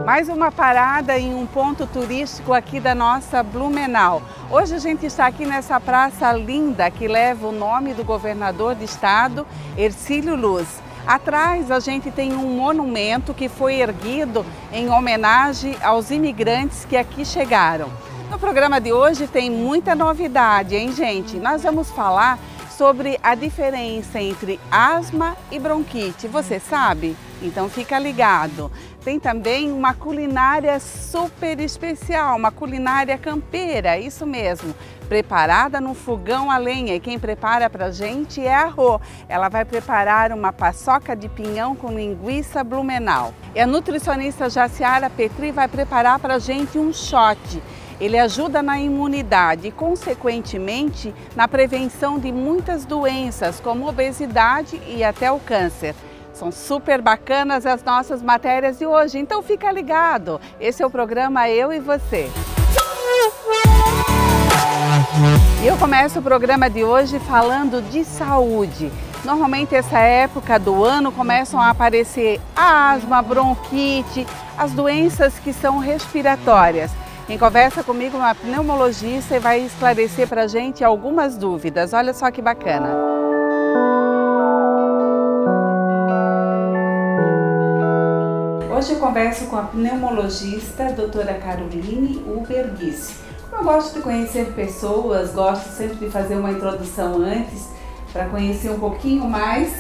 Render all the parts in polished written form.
Mais uma parada em um ponto turístico aqui da nossa Blumenau. Hoje a gente está aqui nessa praça linda que leva o nome do governador do estado, Hercílio Luz. Atrás a gente tem um monumento que foi erguido em homenagem aos imigrantes que aqui chegaram. No programa de hoje tem muita novidade, hein, gente? Nós vamos falar sobre a diferença entre asma e bronquite. Você sabe? Então fica ligado. Tem também uma culinária super especial, uma culinária campeira, isso mesmo, preparada no fogão a lenha. E quem prepara pra gente é a Rô. Ela vai preparar uma paçoca de pinhão com linguiça Blumenau. E a nutricionista Jaciara Petri vai preparar pra gente um shot. Ele ajuda na imunidade e, consequentemente, na prevenção de muitas doenças, como obesidade e até o câncer. São super bacanas as nossas matérias de hoje, então fica ligado. Esse é o programa Eu e Você. E eu começo o programa de hoje falando de saúde. Normalmente essa época do ano começam a aparecer a asma, a bronquite, as doenças que são respiratórias. Quem conversa comigo é uma pneumologista e vai esclarecer para a gente algumas dúvidas. Olha só que bacana. Hoje eu converso com a pneumologista, doutora Caroline Uberguis. Como eu gosto de conhecer pessoas, gosto sempre de fazer uma introdução antes, para conhecer um pouquinho mais.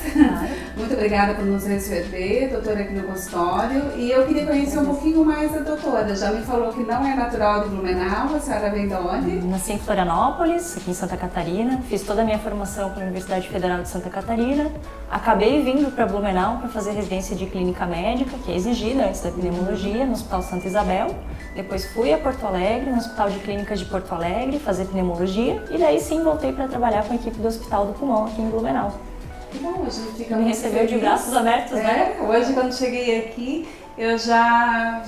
Muito obrigada por nos receber, doutora, aqui no consultório. E eu queria conhecer um pouquinho mais a doutora. Já me falou que não é natural de Blumenau, a senhora vem de onde? Nasci em Florianópolis, aqui em Santa Catarina. Fiz toda a minha formação pela Universidade Federal de Santa Catarina. Acabei vindo para Blumenau para fazer residência de clínica médica, que é exigida antes da pneumologia, no Hospital Santa Isabel. Depois fui a Porto Alegre, no Hospital de Clínicas de Porto Alegre, fazer pneumologia. E daí sim voltei para trabalhar com a equipe do Hospital do Pulmão aqui em Blumenau. Que bom, a gente fica me recebeu de braços abertos, né? Hoje quando cheguei aqui, eu já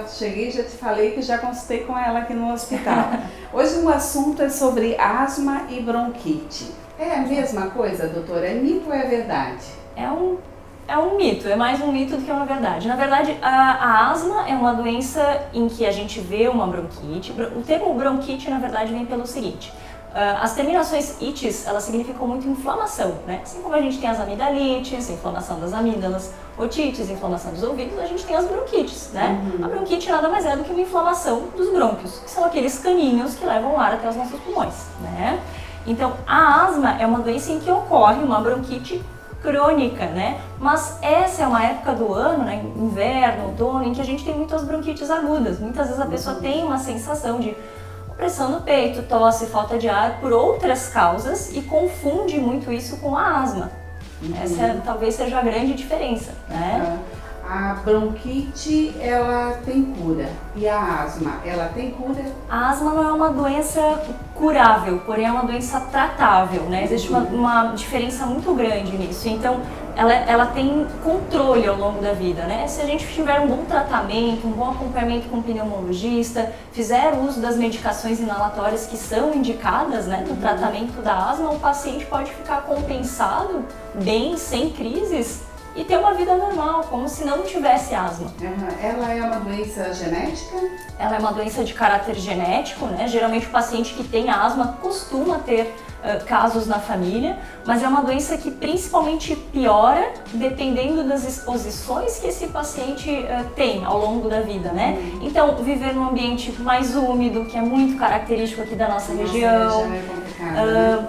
cheguei, já te falei que já consultei com ela aqui no hospital. Hoje o assunto é sobre asma e bronquite. É a mesma coisa, doutora? É mito ou é verdade? É um mito, é mais um mito do que uma verdade. Na verdade, a asma é uma doença em que a gente vê uma bronquite. O termo bronquite, na verdade, vem pelo seguinte. As terminações ites, elas significam muito inflamação, né? Assim como a gente tem as amidalites, inflamação das amígdalas, otites, inflamação dos ouvidos, a gente tem as bronquites, né? A bronquite nada mais é do que uma inflamação dos brônquios, que são aqueles caninhos que levam o ar até os nossos pulmões, né? Então, a asma é uma doença em que ocorre uma bronquite crônica, né? Mas essa é uma época do ano, né? Inverno, outono, em que a gente tem muitas bronquites agudas. Muitas vezes a pessoa tem uma sensação de pressão no peito, tosse, falta de ar por outras causas e confunde muito isso com a asma. Essa talvez seja a grande diferença, né? A bronquite, ela tem cura. E a asma, ela tem cura? A asma não é uma doença curável, porém é uma doença tratável, né? Existe uma diferença muito grande nisso. Então, ela tem controle ao longo da vida, né? Se a gente tiver um bom tratamento, um bom acompanhamento com o pneumologista, fizer uso das medicações inalatórias que são indicadas, né, no tratamento da asma, o paciente pode ficar compensado, bem, sem crises, e ter uma vida normal, como se não tivesse asma. Ela é uma doença genética? Ela é uma doença de caráter genético, né? Geralmente o paciente que tem asma costuma ter casos na família, mas é uma doença que principalmente piora dependendo das exposições que esse paciente tem ao longo da vida, né? Então, viver num ambiente mais úmido, que é muito característico aqui da nossa região,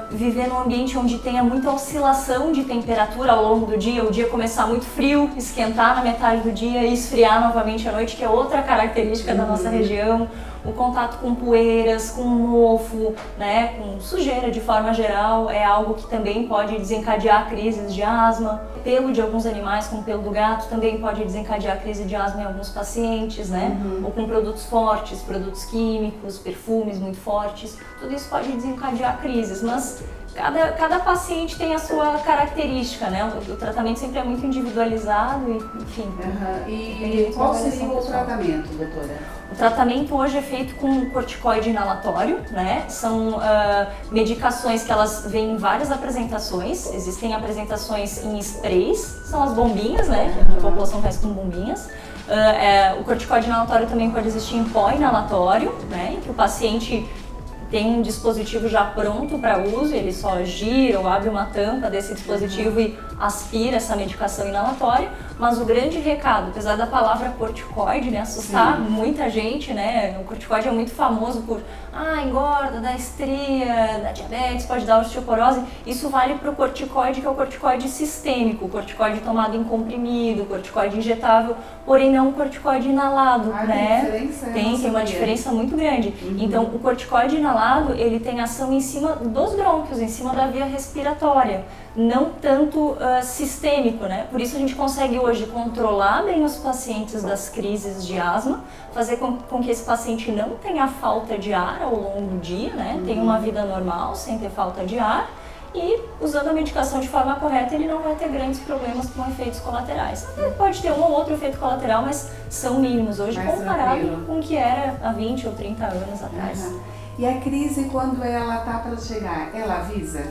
viver num ambiente onde tenha muita oscilação de temperatura ao longo do dia, o dia começar muito frio, esquentar na metade do dia e esfriar novamente à noite, que é outra característica da nossa região. O contato com poeiras, com mofo, né, com sujeira de forma geral é algo que também pode desencadear crises de asma. Pelo de alguns animais, como o pelo do gato, também pode desencadear crise de asma em alguns pacientes, né? Ou com produtos fortes, produtos químicos, perfumes muito fortes, tudo isso pode desencadear crises, mas cada paciente tem a sua característica, né? O tratamento sempre é muito individualizado e, enfim. E qual seria o tratamento, doutora? O tratamento hoje é feito com corticoide inalatório, né? São medicações que elas vêm em várias apresentações. Existem apresentações em sprays, são as bombinhas, né? Que a população faz com bombinhas. O corticoide inalatório também pode existir em pó inalatório, né? Em que o paciente tem um dispositivo já pronto para uso, ele só gira ou abre uma tampa desse dispositivo e aspira essa medicação inalatória. Mas o grande recado, apesar da palavra corticoide, né, assustar muita gente, né? O corticoide é muito famoso por engorda, dá estria, dá diabetes, pode dar osteoporose. Isso vale para o corticoide, que é o corticoide sistêmico, o corticoide tomado em comprimido, o corticoide injetável, porém não o corticoide inalado, né? Tem uma diferença muito grande. Então, o corticoide inalado, ele tem ação em cima dos brônquios, em cima da via respiratória, não tanto sistêmico, né? Por isso a gente consegue hoje controlar bem os pacientes das crises de asma, fazer com que esse paciente não tenha falta de ar ao longo do dia, né? Tenha uma vida normal, sem ter falta de ar, e usando a medicação de forma correta ele não vai ter grandes problemas com efeitos colaterais. Ele pode ter um ou outro efeito colateral, mas são mínimos hoje comparado com o que era há 20 ou 30 anos atrás. E a crise, quando ela está para chegar, ela avisa?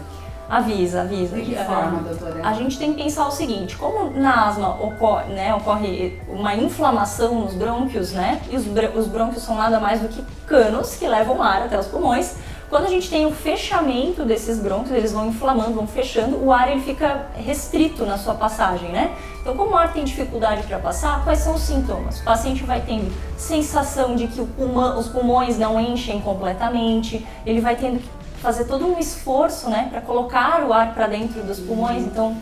Avisa. De que forma, doutora? A gente tem que pensar o seguinte, como na asma ocorre uma inflamação nos brônquios, né? E os brônquios são nada mais do que canos que levam ar até os pulmões. Quando a gente tem o fechamento desses brônquios, eles vão inflamando, vão fechando, o ar ele fica restrito na sua passagem, né? Então, como o ar tem dificuldade para passar, quais são os sintomas? O paciente vai tendo sensação de que os pulmões não enchem completamente, ele vai tendo que fazer todo um esforço, né, para colocar o ar para dentro dos pulmões. Então,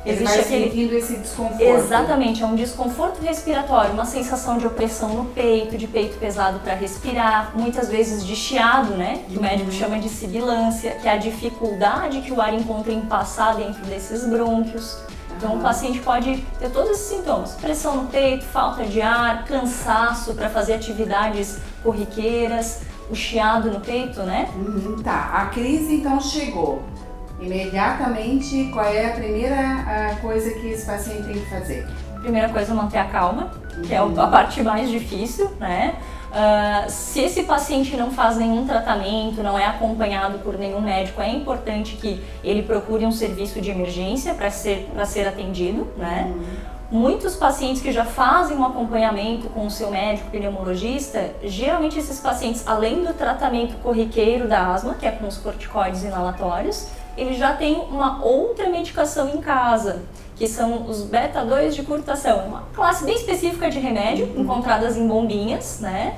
existe sentindo esse desconforto. Exatamente, é um desconforto respiratório, uma sensação de opressão no peito, de peito pesado para respirar, muitas vezes de chiado, né, que o médico chama de sibilância, que é a dificuldade que o ar encontra em passar dentro desses brônquios. Então, o paciente pode ter todos esses sintomas: pressão no peito, falta de ar, cansaço para fazer atividades corriqueiras, o chiado no peito, né? Tá, a crise então chegou. Imediatamente, qual é a primeira coisa que esse paciente tem que fazer? Primeira coisa, manter a calma, que é a parte mais difícil, né? Se esse paciente não faz nenhum tratamento, não é acompanhado por nenhum médico, é importante que ele procure um serviço de emergência para ser atendido, né? Muitos pacientes que já fazem um acompanhamento com o seu médico pneumologista, geralmente esses pacientes, além do tratamento corriqueiro da asma, que é com os corticoides inalatórios, eles já têm uma outra medicação em casa, que são os beta-2 de curta ação, uma classe bem específica de remédio, encontradas em bombinhas, né?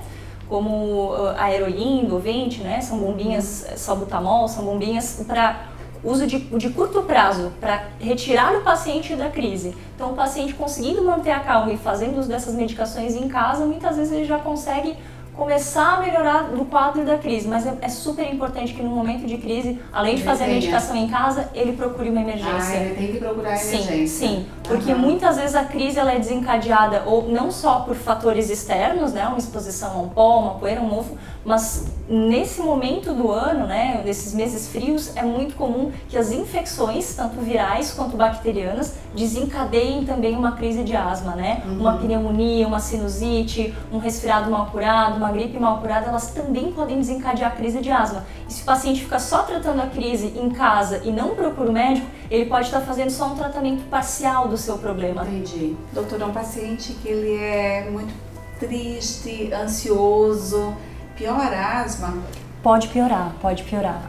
Como a Heroin, Dovente, né? São bombinhas, salbutamol, são bombinhas para uso de curto prazo, para retirar o paciente da crise. Então, o paciente conseguindo manter a calma e fazendo uso dessas medicações em casa, muitas vezes ele já consegue começar a melhorar do quadro da crise, mas é super importante que no momento de crise, além de fazer a medicação em casa, ele procure uma emergência. Ele tem que procurar a emergência. Sim, porque muitas vezes a crise ela é desencadeada ou não só por fatores externos, né, uma exposição a um pó, uma poeira, um mofo, mas nesse momento do ano, né, nesses meses frios, é muito comum que as infecções, tanto virais quanto bacterianas, desencadeiem também uma crise de asma, né? Uma pneumonia, uma sinusite, um resfriado mal curado, uma gripe mal curada, elas também podem desencadear a crise de asma. E se o paciente fica só tratando a crise em casa e não procura o médico, ele pode estar fazendo só um tratamento parcial do seu problema. Entendi. Doutor, é um paciente que ele é muito triste, ansioso, piora a asma? Pode piorar, pode piorar.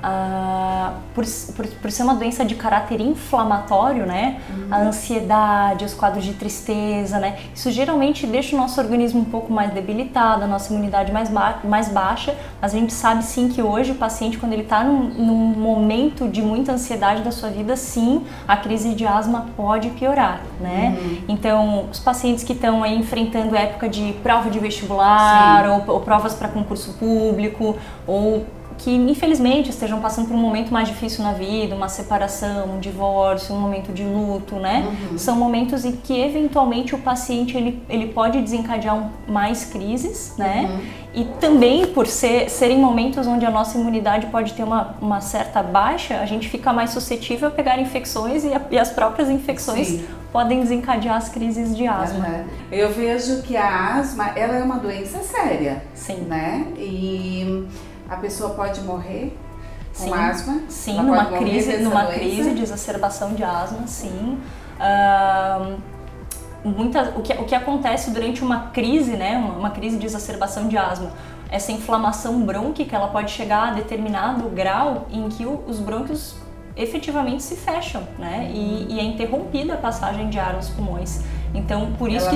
Por ser uma doença de caráter inflamatório, né? A ansiedade, os quadros de tristeza, né? Isso geralmente deixa o nosso organismo um pouco mais debilitado, a nossa imunidade mais baixa, mas a gente sabe sim que hoje o paciente, quando ele está num momento de muita ansiedade da sua vida, sim, a crise de asma pode piorar, né? Então, os pacientes que estão aí enfrentando época de prova de vestibular ou provas para concurso público, ou que infelizmente estejam passando por um momento mais difícil na vida, uma separação, um divórcio, um momento de luto, né? São momentos em que eventualmente o paciente ele pode desencadear mais crises, né? E também por serem momentos onde a nossa imunidade pode ter uma certa baixa, a gente fica mais suscetível a pegar infecções e as próprias infecções podem desencadear as crises de asma. Eu vejo que a asma, ela é uma doença séria, né? E a pessoa pode morrer com asma? Sim, numa crise de exacerbação de asma, sim. O que acontece durante uma crise, né, uma crise de exacerbação de asma, essa inflamação brônquica, ela pode chegar a determinado grau em que os brônquios efetivamente se fecham, né, e é interrompida a passagem de ar aos pulmões. Então, por isso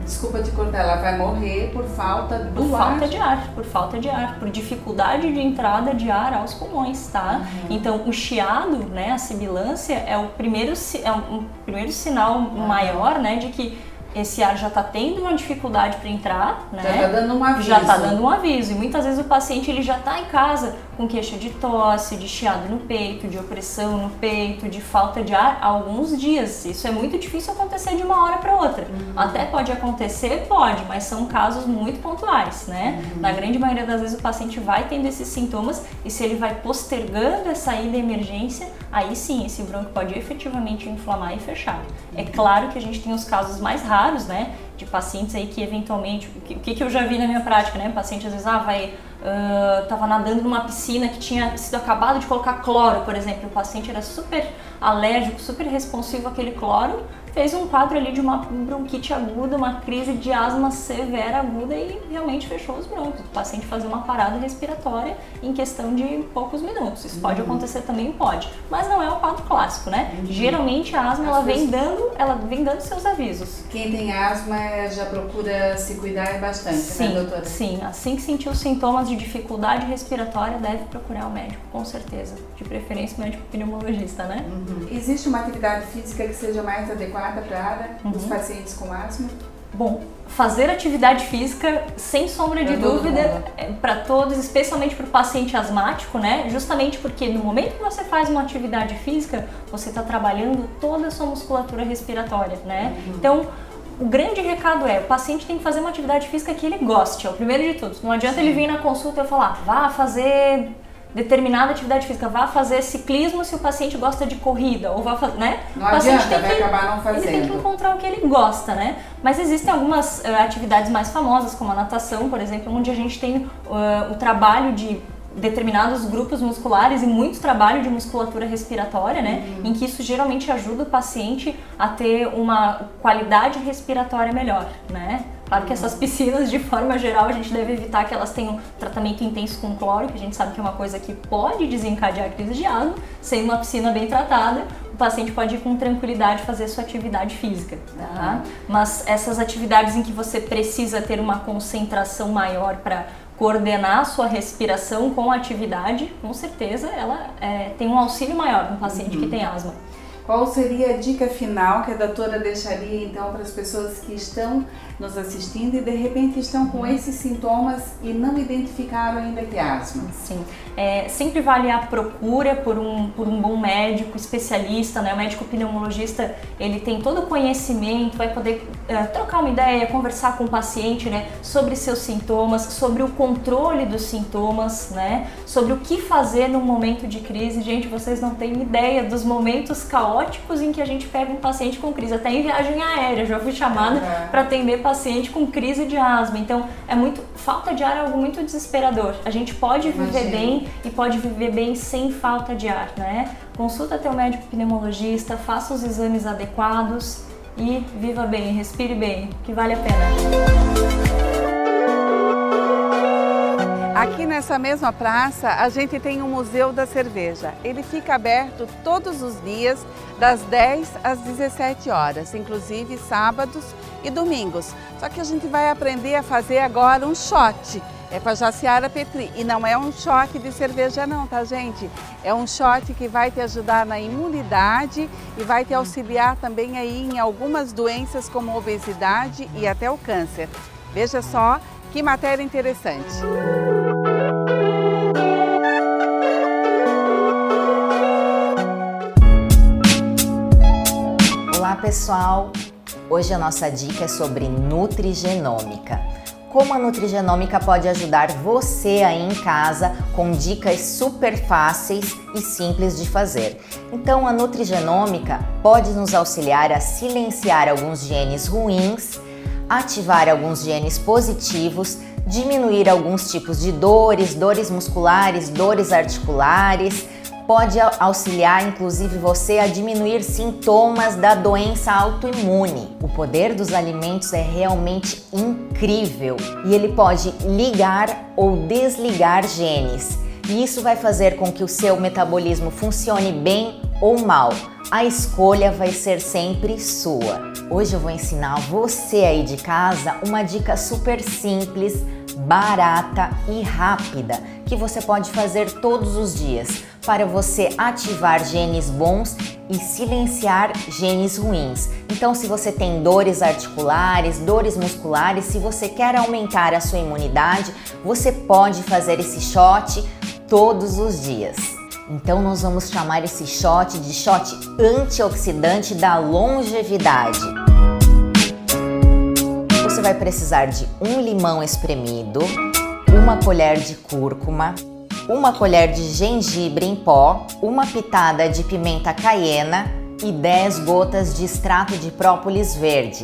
Desculpa te cortar, ela vai morrer por falta do ar? Por falta de ar, por dificuldade de entrada de ar aos pulmões, tá? Então, o chiado, né, a sibilância, é um primeiro sinal maior, né, de que esse ar já está tendo uma dificuldade para entrar, né? Já está dando um aviso. Já está dando um aviso. E muitas vezes o paciente ele já está em casa com queixa de tosse, de chiado no peito, de opressão no peito, de falta de ar há alguns dias. Isso é muito difícil acontecer de uma hora para outra. Até pode acontecer, pode, mas são casos muito pontuais, né? Na grande maioria das vezes o paciente vai tendo esses sintomas e se ele vai postergando essa ida à emergência, aí sim, esse brônquio pode efetivamente inflamar e fechar. É claro que a gente tem os casos mais raros, né, de pacientes aí que eventualmente, o que eu já vi na minha prática, né, paciente às vezes, tava nadando numa piscina que tinha sido acabado de colocar cloro, por exemplo, o paciente era super alérgico, super responsivo àquele cloro, fez um quadro ali de uma bronquite aguda, uma crise de asma severa aguda e realmente fechou os brônquios. O paciente fazer uma parada respiratória em questão de poucos minutos. Isso pode acontecer também, pode, mas não é o quadro clássico, né? Geralmente a asma ela vem dando seus avisos. Quem tem asma já procura se cuidar bastante, né, doutora? Sim, assim que sentir os sintomas de dificuldade respiratória, deve procurar o médico, com certeza. De preferência o médico pneumologista, né? Existe uma atividade física que seja mais adequada para os pacientes com asma? Bom, fazer atividade física, sem sombra de dúvida, para todos, especialmente para o paciente asmático, né? Justamente porque no momento que você faz uma atividade física, você está trabalhando toda a sua musculatura respiratória, né? Então, o grande recado é, o paciente tem que fazer uma atividade física que ele goste, é o primeiro de tudo. Não adianta ele vir na consulta e falar, vá fazer determinada atividade física, vá fazer ciclismo se o paciente gosta de corrida, ou vá fazer, né? Não adianta, vai acabar não fazendo. Ele tem que encontrar o que ele gosta, né? Mas existem algumas atividades mais famosas, como a natação, por exemplo, onde a gente tem o trabalho de determinados grupos musculares e muito trabalho de musculatura respiratória, né? Em que isso geralmente ajuda o paciente a ter uma qualidade respiratória melhor, né? Claro que essas piscinas, de forma geral, a gente deve evitar que elas tenham tratamento intenso com cloro, que a gente sabe que é uma coisa que pode desencadear a crise de asma. Sem uma piscina bem tratada, o paciente pode ir com tranquilidade fazer sua atividade física, tá? Mas essas atividades em que você precisa ter uma concentração maior para coordenar a sua respiração com a atividade, com certeza ela tem um auxílio maior no paciente que tem asma. Qual seria a dica final que a doutora deixaria então para as pessoas que estão nos assistindo e de repente estão com esses sintomas e não identificaram ainda que é asma? Sim, sempre vale a procura por um bom médico especialista, né? O médico pneumologista, ele tem todo o conhecimento, vai poder trocar uma ideia, conversar com o paciente, né? Sobre seus sintomas, sobre o controle dos sintomas, né? Sobre o que fazer num momento de crise. Gente, vocês não têm ideia dos momentos caóticos em que a gente pega um paciente com crise, até em viagem aérea, já fui chamada para atender paciente com crise de asma. Então, falta de ar é algo muito desesperador. A gente pode viver bem e pode viver bem sem falta de ar, né? Consulta teu médico pneumologista, faça os exames adequados e viva bem, respire bem, que vale a pena. Aqui nessa mesma praça, a gente tem o Museu da Cerveja. Ele fica aberto todos os dias, das 10 às 17 horas, inclusive sábados e domingos. Só que a gente vai aprender a fazer agora um shot. É com a Jaciara Petri. E não é um shot de cerveja não, tá, gente? É um shot que vai te ajudar na imunidade e vai te auxiliar também aí em algumas doenças como obesidade e até o câncer. Veja só que matéria interessante. Olá pessoal! Hoje a nossa dica é sobre nutrigenômica. Como a nutrigenômica pode ajudar você aí em casa com dicas super fáceis e simples de fazer. Então a nutrigenômica pode nos auxiliar a silenciar alguns genes ruins, ativar alguns genes positivos, diminuir alguns tipos de dores musculares, dores articulares, pode auxiliar inclusive você a diminuir sintomas da doença autoimune. O poder dos alimentos é realmente incrível e ele pode ligar ou desligar genes. E isso vai fazer com que o seu metabolismo funcione bem ou mal. A escolha vai ser sempre sua. Hoje eu vou ensinar você aí de casa uma dica super simples, barata e rápida que você pode fazer todos os dias para você ativar genes bons e silenciar genes ruins. Então, se você tem dores articulares, dores musculares, se você quer aumentar a sua imunidade, você pode fazer esse shot todos os dias. Então, nós vamos chamar esse shot de shot antioxidante da longevidade. Você vai precisar de um limão espremido, uma colher de cúrcuma, uma colher de gengibre em pó, uma pitada de pimenta caiena e 10 gotas de extrato de própolis verde.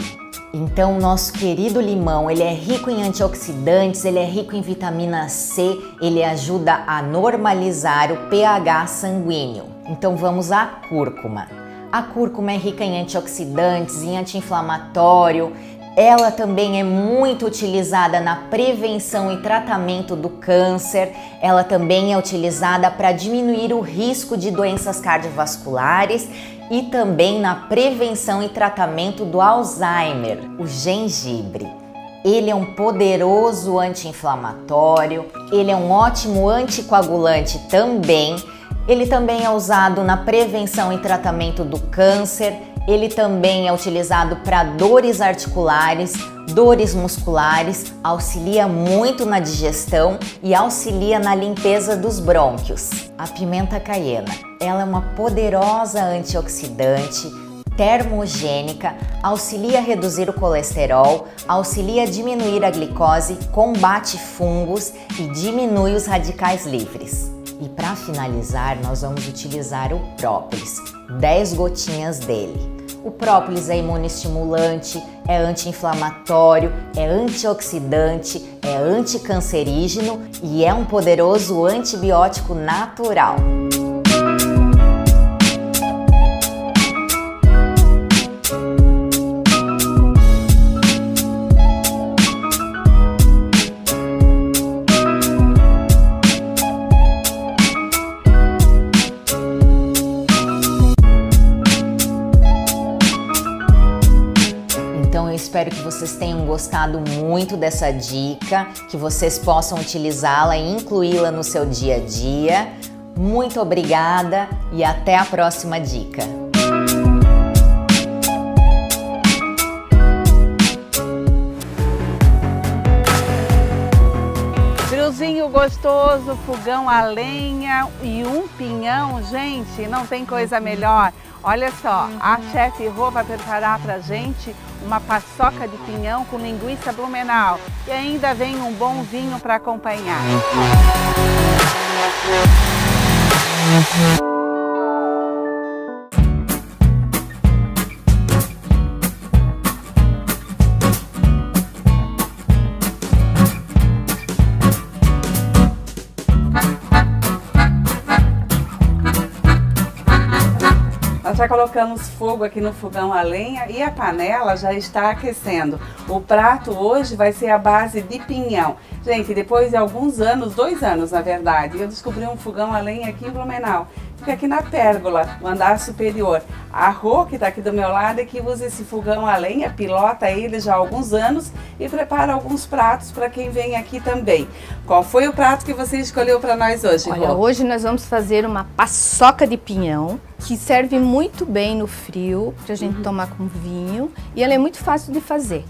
Então, nosso querido limão, ele é rico em antioxidantes, ele é rico em vitamina C, ele ajuda a normalizar o pH sanguíneo. Então, vamos à cúrcuma. A cúrcuma é rica em antioxidantes, em anti-inflamatório. Ela também é muito utilizada na prevenção e tratamento do câncer. Ela também é utilizada para diminuir o risco de doenças cardiovasculares e também na prevenção e tratamento do Alzheimer. O gengibre. Ele é um poderoso anti-inflamatório, ele é um ótimo anticoagulante também. Ele também é usado na prevenção e tratamento do câncer. Ele também é utilizado para dores articulares, dores musculares, auxilia muito na digestão e auxilia na limpeza dos brônquios. A pimenta caiena, ela é uma poderosa antioxidante, termogênica, auxilia a reduzir o colesterol, auxilia a diminuir a glicose, combate fungos e diminui os radicais livres. E para finalizar, nós vamos utilizar o própolis, 10 gotinhas dele. O própolis é imunoestimulante, é anti-inflamatório, é antioxidante, é anticancerígeno e é um poderoso antibiótico natural. Então eu espero que vocês tenham gostado muito dessa dica, que vocês possam utilizá-la e incluí-la no seu dia a dia. Muito obrigada e até a próxima dica! Friozinho gostoso, fogão a lenha e um pinhão, gente, não tem coisa melhor. Olha só, a chefe Rô vai preparar pra gente uma paçoca de pinhão com linguiça blumenau e ainda vem um bom vinho para acompanhar. Nós já colocamos fogo aqui no fogão a lenha e a panela já está aquecendo. O prato hoje vai ser a base de pinhão. Gente, depois de alguns anos, 2 anos na verdade, eu descobri um fogão a lenha aqui em Blumenau. Fica aqui na pérgola, no andar superior. A Rô, que está aqui do meu lado, é que usa esse fogão a lenha, pilota ele já há alguns anos e prepara alguns pratos para quem vem aqui também. Qual foi o prato que você escolheu para nós hoje, Rô? Olha, hoje nós vamos fazer uma paçoca de pinhão, que serve muito bem no frio, pra gente tomar com vinho, e ela é muito fácil de fazer.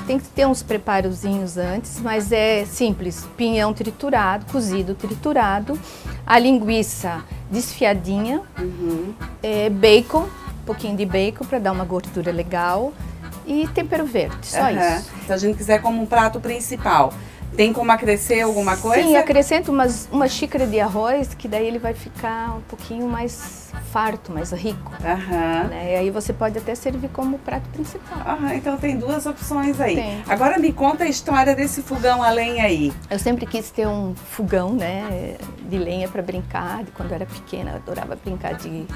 Tem que ter uns preparozinhos antes, mas é simples. Pinhão triturado, cozido triturado, a linguiça desfiadinha, bacon, um pouquinho de bacon para dar uma gordura legal e tempero verde, só isso. Se a gente quiser como um prato principal, tem como acrescer alguma coisa? Sim, acrescento uma xícara de arroz, que daí ele vai ficar um pouquinho mais farto, mais rico. Né? E aí você pode até servir como prato principal. Então tem duas opções aí. Tem. Agora me conta a história desse fogão a lenha aí. Eu sempre quis ter um fogão, né, de lenha para brincar. Quando eu era pequena, eu adorava brincar de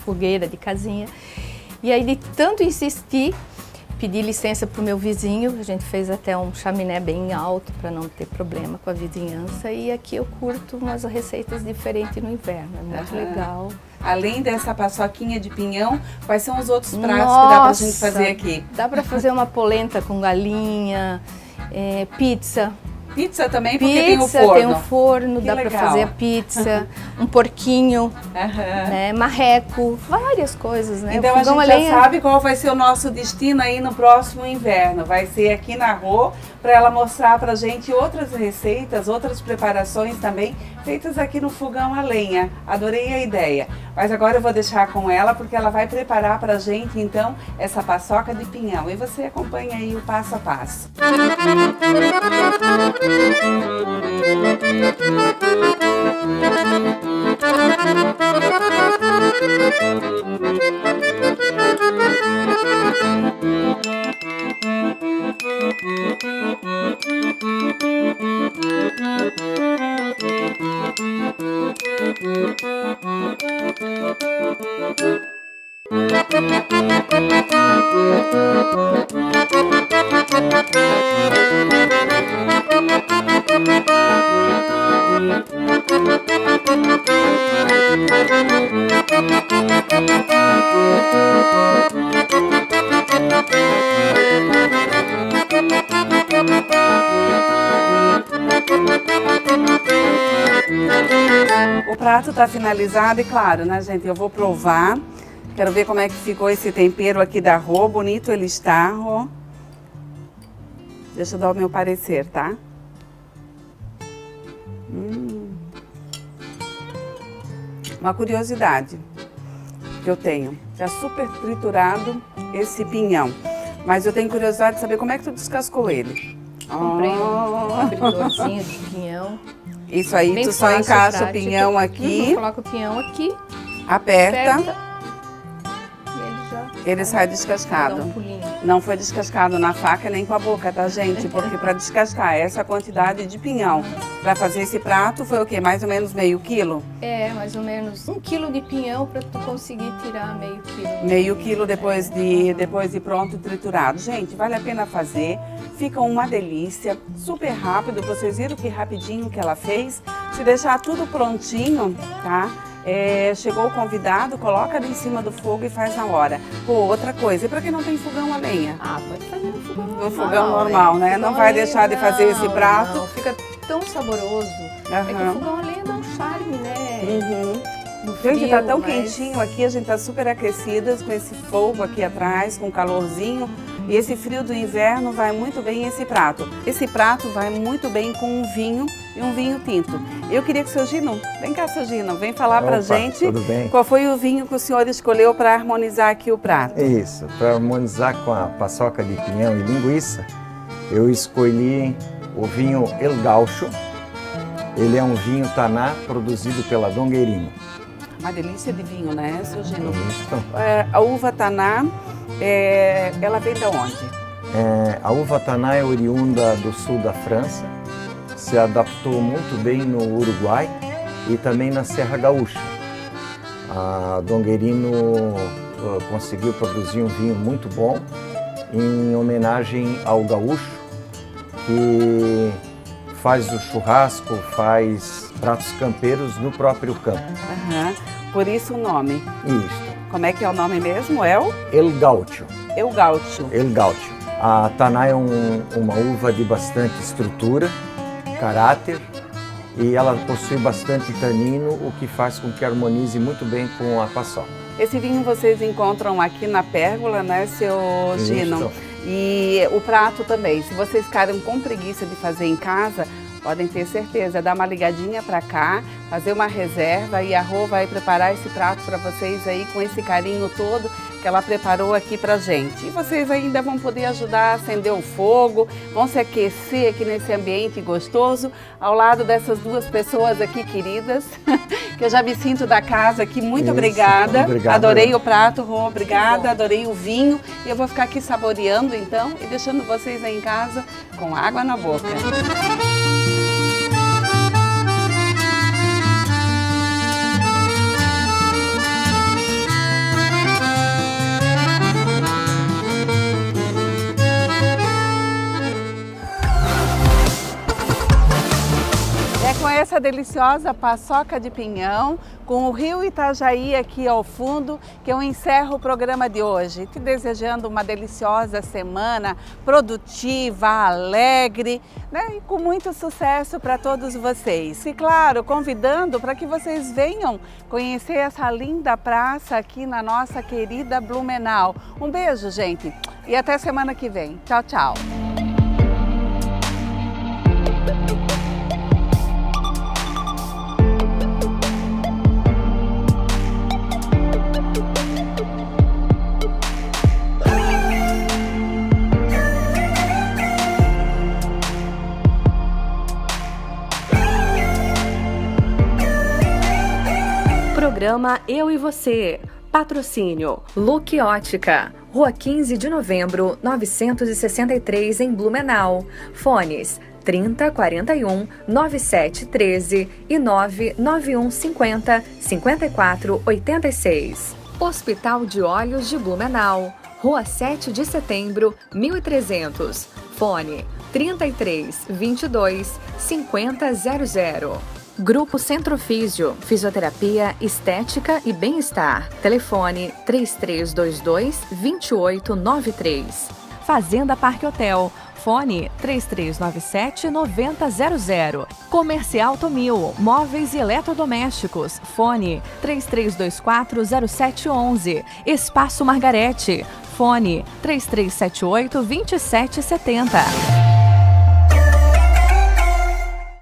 fogueira, de casinha. E aí, de tanto insistir, pedi licença para o meu vizinho, a gente fez até um chaminé bem alto para não ter problema com a vizinhança, e aqui eu curto umas receitas diferentes no inverno, é muito legal. Além dessa paçoquinha de pinhão, quais são os outros pratos que dá pra gente fazer aqui? Dá para fazer uma polenta com galinha, pizza. Pizza também, porque tem o forno. Tem um forno, dá para fazer a pizza, um porquinho, né, marreco, várias coisas, né? Então a gente já sabe qual vai ser o nosso destino aí no próximo inverno. Vai ser aqui na Rô, para ela mostrar pra gente outras receitas, outras preparações também, feitas aqui no fogão a lenha. Adorei a ideia. Mas agora eu vou deixar com ela, porque ela vai preparar pra gente, então, essa paçoca de pinhão. E você acompanha aí o passo a passo. O prato tá finalizado e claro, né, gente? Eu vou provar. Quero ver como é que ficou esse tempero aqui da Rô. Bonito ele está, Rô. Deixa eu dar o meu parecer, tá? Uma curiosidade que eu tenho. Tá super triturado esse pinhão. Mas eu tenho curiosidade de saber como é que tu descascou ele. Comprei um abridorzinho de pinhão. Isso aí, bem tu só encaixa o pinhão aqui. Coloca o pinhão aqui. Aperta. E ele sai descascado. Não foi descascado na faca nem com a boca, tá, gente? Porque para descascar essa quantidade de pinhão para fazer esse prato foi o quê? Mais ou menos meio quilo? Mais ou menos 1 quilo de pinhão para tu conseguir tirar meio quilo. Meio quilo depois de pronto triturado. Gente, vale a pena fazer. Fica uma delícia, super rápido. Vocês viram que rapidinho que ela fez. Se deixar tudo prontinho, tá? Chegou o convidado, coloca ali em cima do fogo e faz na hora. Pô, outra coisa, e para quem não tem fogão a lenha? Pode fazer no fogão normal. No fogão normal, né? Não vai deixar de fazer esse prato. Não, fica tão saboroso. É que o fogão a lenha dá um charme, né? Gente, tá tão quentinho aqui, a gente tá super aquecidas com esse fogo aqui atrás, com calorzinho. E esse frio do inverno vai muito bem esse prato. Esse prato vai muito bem com um vinho e um vinho tinto. Eu queria que o seu Gino, vem cá, seu Gino, vem falar pra gente qual foi o vinho que o senhor escolheu para harmonizar aqui o prato. Isso, para harmonizar com a paçoca de pinhão e linguiça, eu escolhi o vinho El Gaúcho. Ele é um vinho taná produzido pela Donguerino. Uma delícia de vinho, né, seu Gino? Isso. A uva taná, ela vem de onde? A uva taná é oriunda do sul da França, se adaptou muito bem no Uruguai e também na Serra Gaúcha. A Donguerino conseguiu produzir um vinho muito bom em homenagem ao gaúcho, que faz o churrasco, faz pratos campeiros no próprio campo. Por isso o nome. Isso. Como é que é o nome mesmo? El Gaúcho. El Gaúcho. El Gaúcho. A taná é uma uva de bastante estrutura, caráter, e ela possui bastante tanino, o que faz com que harmonize muito bem com a paçoca. Esse vinho vocês encontram aqui na Pérgola, né, seu Gino? E o prato também. Se vocês ficarem com preguiça de fazer em casa, podem ter certeza, dá uma ligadinha para cá, fazer uma reserva e a Rô vai preparar esse prato para vocês aí com esse carinho todo que ela preparou aqui pra gente. E vocês ainda vão poder ajudar a acender o fogo, vão se aquecer aqui nesse ambiente gostoso, ao lado dessas duas pessoas aqui queridas, que eu já me sinto da casa aqui. Muito obrigada. Adorei o prato, Rô, obrigada, adorei o vinho. E eu vou ficar aqui saboreando então e deixando vocês aí em casa com água na boca. Com essa deliciosa paçoca de pinhão, com o rio Itajaí aqui ao fundo, que eu encerro o programa de hoje, te desejando uma deliciosa semana, produtiva, alegre, né? E com muito sucesso para todos vocês. E claro, convidando para que vocês venham conhecer essa linda praça aqui na nossa querida Blumenau. Um beijo, gente, e até semana que vem. Tchau, tchau! Programa Eu e Você. Patrocínio Look Ótica, Rua 15 de Novembro, 963 em Blumenau. Fones 3041 9713 e 99150 5486. Hospital de Olhos de Blumenau, Rua 7 de Setembro, 1300. Fone 33 22 5000. Grupo Centrofísio, Fisioterapia, Estética e Bem-Estar. Telefone 3322-2893. Fazenda Parque Hotel. Fone 3397-9000. Comercial Tomil, Móveis e Eletrodomésticos. Fone 3324-0711. Espaço Margarete. Fone 3378-2770.